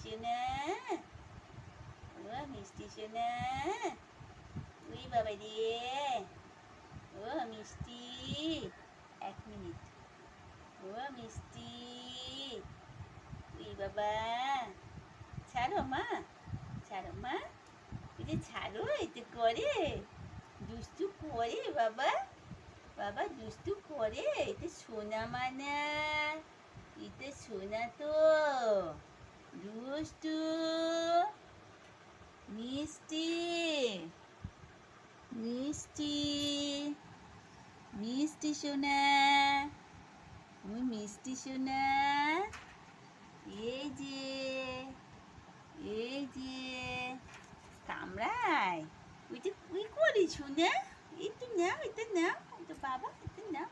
সোনা, ও মিষ্টি সোনা, ওই বাবা রে, ও মিষ্টি, 1 মিনিট, ও মিষ্টি, ওই বাবা, ছাড়ো মা, ছাড়ো মা, ওই যে ছাড়ো, এতে করে, দুষ্টু করে বাবা, বাবা দুষ্টু করে, এটা সোনা মানা, এটা সোনা তো, দুষ্টু, মিষ্টি, মিষ্টি, মিষ্টি সোনা, তুমি মিষ্টি সোনা, এই যে, এই যে, কামড়ায়, ওই যে, ওই করি সোনা, এটা নাও, এটা নাও, এটা বাবা, এটা নাও।